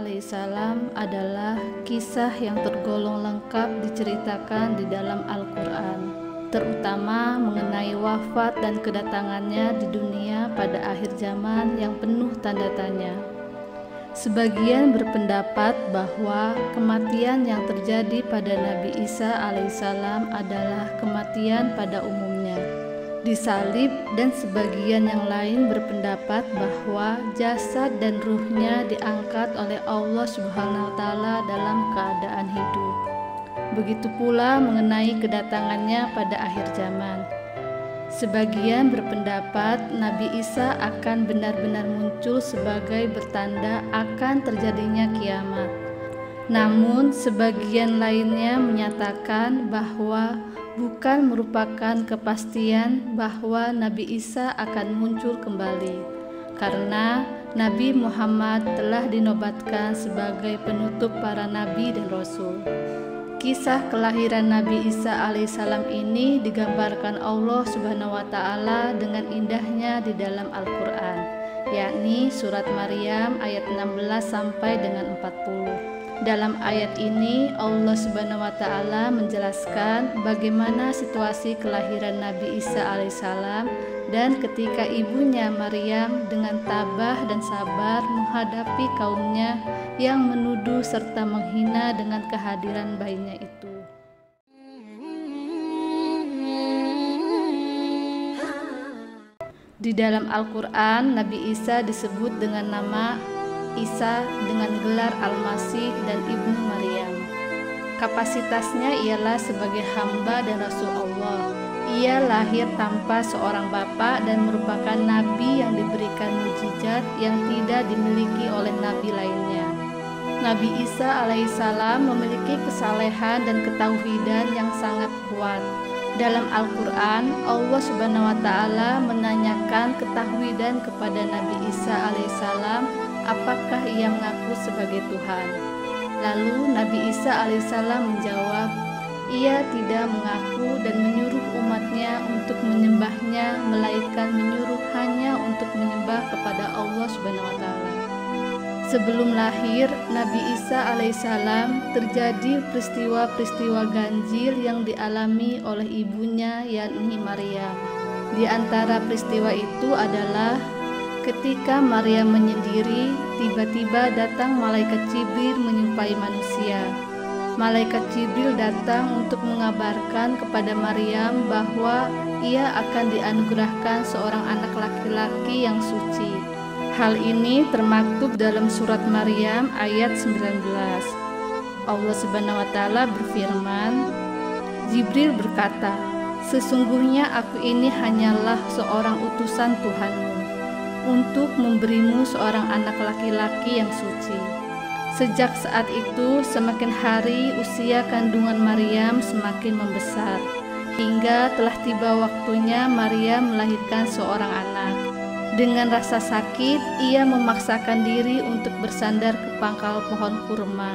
alaihissalam adalah kisah yang tergolong lengkap diceritakan di dalam Al-Quran, terutama mengenai wafat dan kedatangannya di dunia pada akhir zaman yang penuh tanda tanya. Sebagian berpendapat bahwa kematian yang terjadi pada Nabi Isa alaihissalam adalah kematian pada umumnya, disalib, dan sebagian yang lain berpendapat bahwa jasad dan ruhnya diangkat oleh Allah Subhanahu wa Ta'ala dalam keadaan hidup. Begitu pula mengenai kedatangannya pada akhir zaman. Sebagian berpendapat Nabi Isa akan benar-benar muncul sebagai bertanda akan terjadinya kiamat. Namun sebagian lainnya menyatakan bahwa bukan merupakan kepastian bahwa Nabi Isa akan muncul kembali, karena Nabi Muhammad telah dinobatkan sebagai penutup para nabi dan rasul. Kisah kelahiran Nabi Isa alaihissalam ini digambarkan Allah Subhanahu wa Ta'ala dengan indahnya di dalam Al-Quran, yakni surat Maryam ayat 16 sampai dengan 40. Dalam ayat ini Allah Subhanahu wa Ta'ala menjelaskan bagaimana situasi kelahiran Nabi Isa alaihissalam dan ketika ibunya Maryam dengan tabah dan sabar menghadapi kaumnya yang menuduh serta menghina dengan kehadiran bayinya itu. Di dalam Al-Quran, Nabi Isa disebut dengan nama Isa dengan gelar Al-Masih dan Ibnu Maryam. Kapasitasnya ialah sebagai hamba dan Rasul Allah. Ia lahir tanpa seorang bapa dan merupakan nabi yang diberikan mukjizat yang tidak dimiliki oleh nabi lainnya. Nabi Isa alaihissalam memiliki kesalehan dan ketauhidan yang sangat kuat. Dalam Al-Quran, Allah Subhanahu wa Ta'ala menanyakan ketauhidan kepada Nabi Isa alaihissalam, apakah ia mengaku sebagai Tuhan. Lalu Nabi Isa alaihissalam menjawab, ia tidak mengaku dan menyuruh umatnya untuk menyembahnya, melainkan menyuruh hanya untuk menyembah kepada Allah Subhanahu wa Ta'ala. Sebelum lahir Nabi Isa alaihissalam, terjadi peristiwa-peristiwa ganjil yang dialami oleh ibunya, yakni Maryam. Di antara peristiwa itu adalah ketika Maryam menyendiri, tiba-tiba datang malaikat Jibril menyerupai manusia. Malaikat Jibril datang untuk mengabarkan kepada Maryam bahwa ia akan dianugerahkan seorang anak laki-laki yang suci. Hal ini termaktub dalam surat Maryam ayat 19. Allah Subhanahu wa Ta'ala berfirman, Jibril berkata, sesungguhnya aku ini hanyalah seorang utusan Tuhanmu untuk memberimu seorang anak laki-laki yang suci. Sejak saat itu, semakin hari usia kandungan Maryam semakin membesar, hingga telah tiba waktunya Maryam melahirkan seorang anak. Dengan rasa sakit, ia memaksakan diri untuk bersandar ke pangkal pohon kurma.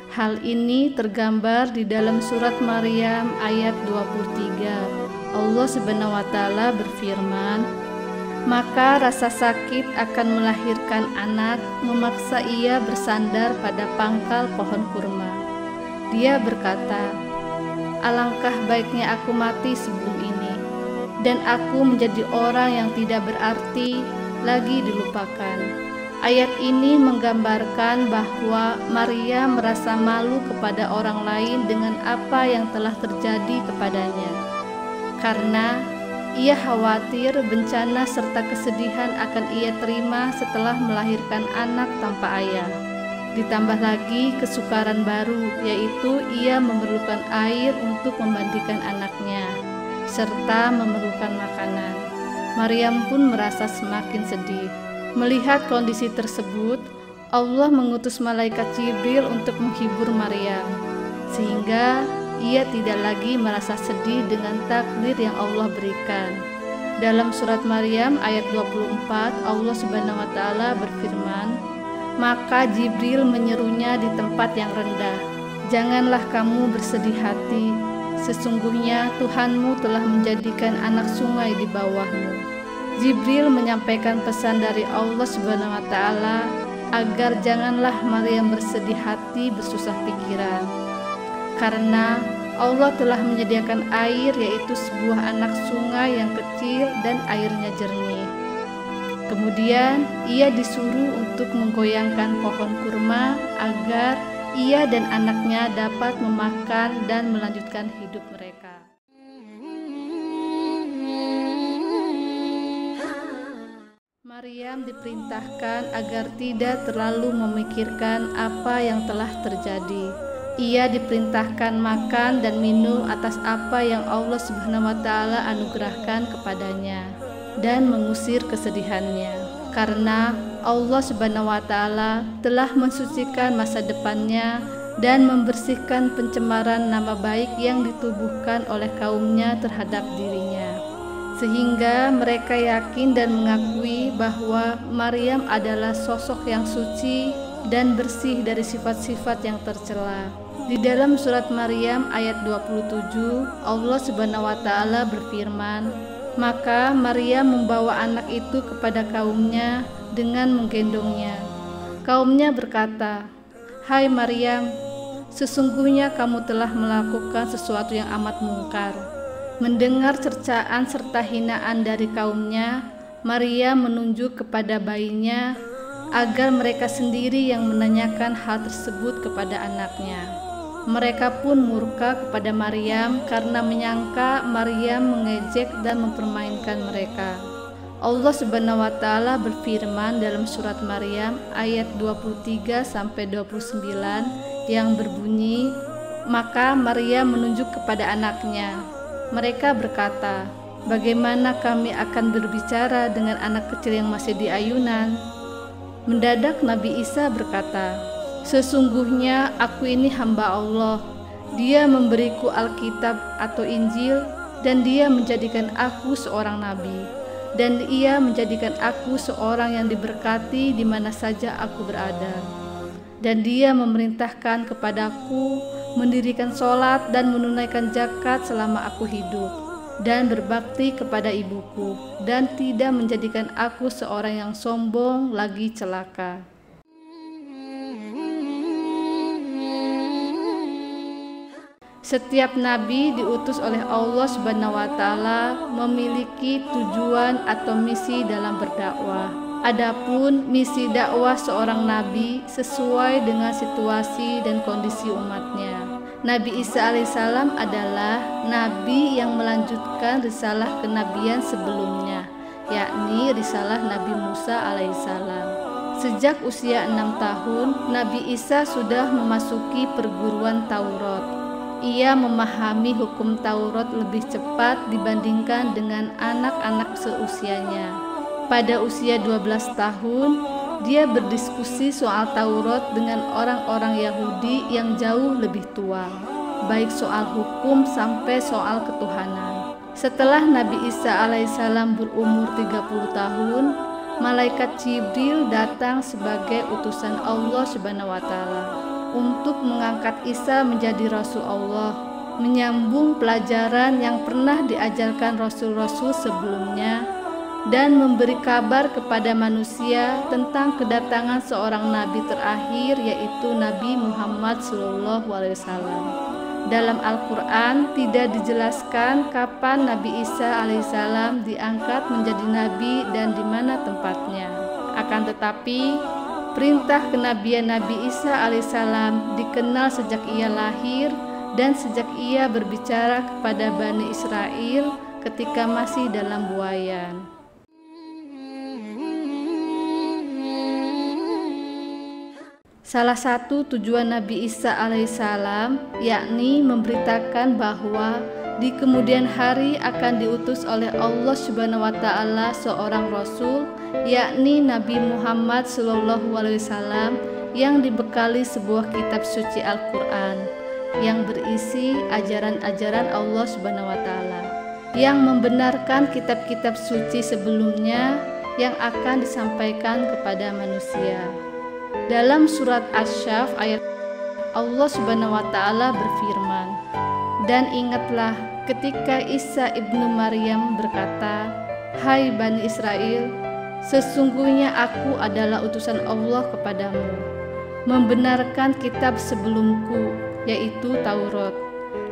Hal ini tergambar di dalam surat Maryam ayat 23. Allah Subhanahu wa Ta'ala berfirman, maka rasa sakit akan melahirkan anak memaksa ia bersandar pada pangkal pohon kurma. Dia berkata, alangkah baiknya aku mati sebelum ini, dan aku menjadi orang yang tidak berarti lagi dilupakan. Ayat ini menggambarkan bahwa Maria merasa malu kepada orang lain dengan apa yang telah terjadi kepadanya, karena ia khawatir bencana serta kesedihan akan ia terima setelah melahirkan anak tanpa ayah. Ditambah lagi kesukaran baru, yaitu ia memerlukan air untuk memandikan anaknya serta memerlukan makanan. Maryam pun merasa semakin sedih. Melihat kondisi tersebut, Allah mengutus malaikat Jibril untuk menghibur Maryam, sehingga ia tidak lagi merasa sedih dengan takdir yang Allah berikan. Dalam surat Maryam ayat 24, Allah Subhanahu wa Ta'ala berfirman, maka Jibril menyerunya di tempat yang rendah, janganlah kamu bersedih hati, sesungguhnya Tuhanmu telah menjadikan anak sungai di bawahmu. Jibril menyampaikan pesan dari Allah Subhanahu wa Ta'ala agar janganlah Maryam bersedih hati, bersusah pikiran, karena Allah telah menyediakan air, yaitu sebuah anak sungai yang kecil dan airnya jernih. Kemudian ia disuruh untuk menggoyangkan pohon kurma agar ia dan anaknya dapat memakan dan melanjutkan hidup mereka. Maryam diperintahkan agar tidak terlalu memikirkan apa yang telah terjadi. Ia diperintahkan makan dan minum atas apa yang Allah Subhanahu wa Ta'ala anugerahkan kepadanya dan mengusir kesedihannya, karena Allah Subhanahu wa Ta'ala telah mensucikan masa depannya dan membersihkan pencemaran nama baik yang ditubuhkan oleh kaumnya terhadap dirinya, sehingga mereka yakin dan mengakui bahwa Maryam adalah sosok yang suci dan bersih dari sifat-sifat yang tercela. Di dalam surat Maryam ayat 27, Allah Subhanahu wa Ta'ala berfirman, "Maka Maryam membawa anak itu kepada kaumnya dengan menggendongnya. Kaumnya berkata, 'Hai Maryam, sesungguhnya kamu telah melakukan sesuatu yang amat mungkar.' Mendengar cercaan serta hinaan dari kaumnya, Maryam menunjuk kepada bayinya agar mereka sendiri yang menanyakan hal tersebut kepada anaknya. Mereka pun murka kepada Maryam karena menyangka Maryam mengejek dan mempermainkan mereka. Allah Subhanahu wa Ta'ala berfirman dalam surat Maryam ayat 23-29 yang berbunyi, "Maka Maryam menunjuk kepada anaknya. Mereka berkata, 'Bagaimana kami akan berbicara dengan anak kecil yang masih di ayunan?' Mendadak Nabi Isa berkata, 'Sesungguhnya aku ini hamba Allah. Dia memberiku Alkitab atau Injil, dan dia menjadikan aku seorang nabi, dan ia menjadikan aku seorang yang diberkati di mana saja aku berada. Dan dia memerintahkan kepadaku mendirikan sholat dan menunaikan zakat selama aku hidup, dan berbakti kepada ibuku, dan tidak menjadikan aku seorang yang sombong lagi celaka.'" Setiap nabi diutus oleh Allah Subhanahu wa Ta'ala memiliki tujuan atau misi dalam berdakwah. Adapun misi dakwah seorang nabi sesuai dengan situasi dan kondisi umatnya. Nabi Isa alaihissalam adalah nabi yang melanjutkan risalah kenabian sebelumnya, yakni risalah Nabi Musa alaihissalam. Sejak usia 6 tahun, Nabi Isa sudah memasuki perguruan Taurat. Ia memahami hukum Taurat lebih cepat dibandingkan dengan anak-anak seusianya. Pada usia 12 tahun, dia berdiskusi soal Taurat dengan orang-orang Yahudi yang jauh lebih tua, baik soal hukum sampai soal ketuhanan. Setelah Nabi Isa alaihissalam berumur 30 tahun, malaikat Jibril datang sebagai utusan Allah Subhanahu wa Ta'ala untuk mengangkat Isa menjadi Rasul Allah, menyambung pelajaran yang pernah diajarkan Rasul-Rasul sebelumnya, dan memberi kabar kepada manusia tentang kedatangan seorang Nabi terakhir, yaitu Nabi Muhammad SAW. Dalam Al-Quran tidak dijelaskan kapan Nabi Isa alaihissalam diangkat menjadi Nabi dan di mana tempatnya. Akan tetapi, perintah kenabian Nabi Isa alaihissalam dikenal sejak ia lahir dan sejak ia berbicara kepada Bani Israel ketika masih dalam buayan. Salah satu tujuan Nabi Isa alaihissalam yakni memberitakan bahwa di kemudian hari akan diutus oleh Allah Subhanahu wa Ta'ala seorang Rasul, yakni Nabi Muhammad SAW, yang dibekali sebuah kitab suci Al-Quran yang berisi ajaran-ajaran Allah Subhanahu wa Ta'ala, yang membenarkan kitab-kitab suci sebelumnya yang akan disampaikan kepada manusia. Dalam surat Asy-Syaff ayat Allah Subhanahu wa Ta'ala berfirman, "Dan ingatlah ketika Isa ibnu Maryam berkata, 'Hai Bani Israel, Sesungguhnya aku adalah utusan Allah kepadamu, membenarkan kitab sebelumku, yaitu Taurat,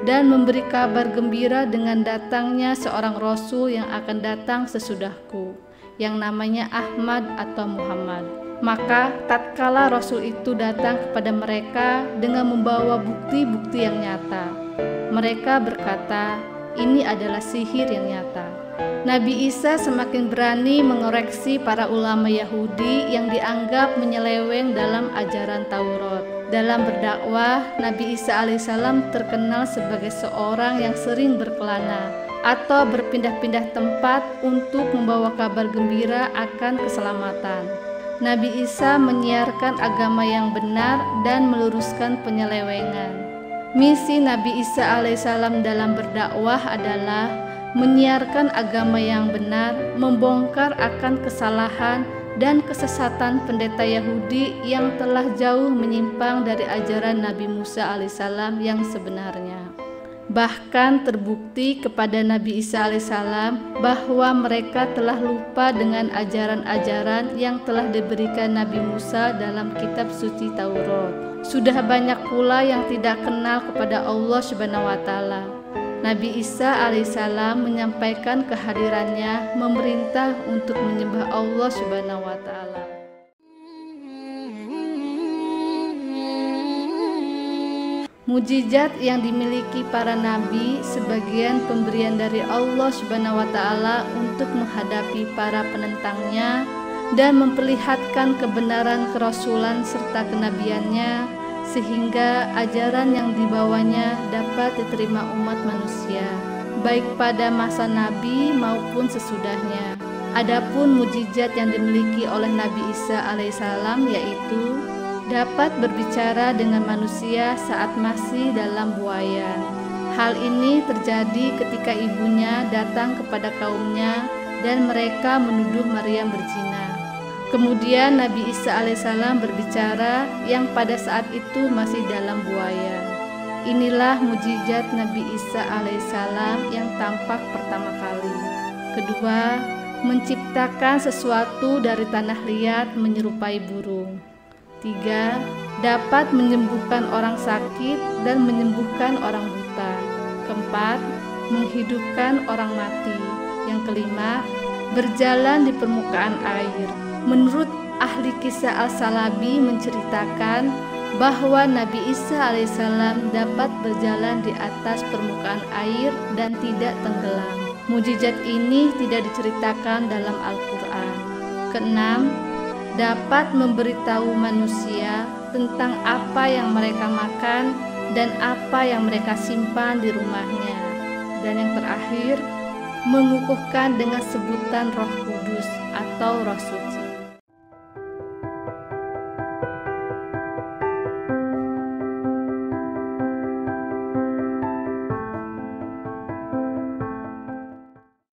dan memberi kabar gembira dengan datangnya seorang Rasul yang akan datang sesudahku, yang namanya Ahmad atau Muhammad. Maka tatkala Rasul itu datang kepada mereka dengan membawa bukti-bukti yang nyata, mereka berkata, ini adalah sihir yang nyata. Nabi Isa semakin berani mengoreksi para ulama Yahudi yang dianggap menyeleweng dalam ajaran Taurat. Dalam berdakwah, Nabi Isa alaihissalam terkenal sebagai seorang yang sering berkelana atau berpindah-pindah tempat untuk membawa kabar gembira akan keselamatan. Nabi Isa menyiarkan agama yang benar dan meluruskan penyelewengan. Misi Nabi Isa alaihissalam dalam berdakwah adalah menyiarkan agama yang benar, membongkar akan kesalahan dan kesesatan pendeta Yahudi yang telah jauh menyimpang dari ajaran Nabi Musa alaihissalam yang sebenarnya. Bahkan terbukti kepada Nabi Isa alaihissalam bahwa mereka telah lupa dengan ajaran-ajaran yang telah diberikan Nabi Musa dalam kitab suci Taurat. Sudah banyak pula yang tidak kenal kepada Allah Subhanahu wa Ta'ala. Nabi Isa alaihissalam menyampaikan kehadirannya, memerintah untuk menyembah Allah Subhanahu wa Ta'ala. Mujizat yang dimiliki para nabi sebagian pemberian dari Allah Subhanahu wa Ta'ala untuk menghadapi para penentangnya dan memperlihatkan kebenaran kerasulan serta kenabiannya, sehingga ajaran yang dibawanya dapat diterima umat manusia, baik pada masa Nabi maupun sesudahnya. Adapun mujizat yang dimiliki oleh Nabi Isa alaihissalam yaitu dapat berbicara dengan manusia saat masih dalam buayan. Hal ini terjadi ketika ibunya datang kepada kaumnya dan mereka menuduh Maryam berzina. Kemudian Nabi Isa alaihissalam berbicara yang pada saat itu masih dalam buaya. Inilah mujizat Nabi Isa alaihissalam yang tampak pertama kali. Kedua, menciptakan sesuatu dari tanah liat menyerupai burung. Tiga, dapat menyembuhkan orang sakit dan menyembuhkan orang buta. Keempat, menghidupkan orang mati. Yang kelima, berjalan di permukaan air. Menurut ahli kisah Al-Salabi menceritakan bahwa Nabi Isa alaihissalam dapat berjalan di atas permukaan air dan tidak tenggelam. Mujizat ini tidak diceritakan dalam Al-Quran. Keenam, dapat memberitahu manusia tentang apa yang mereka makan dan apa yang mereka simpan di rumahnya. Dan yang terakhir, mengukuhkan dengan sebutan Roh Kudus atau Roh Suci.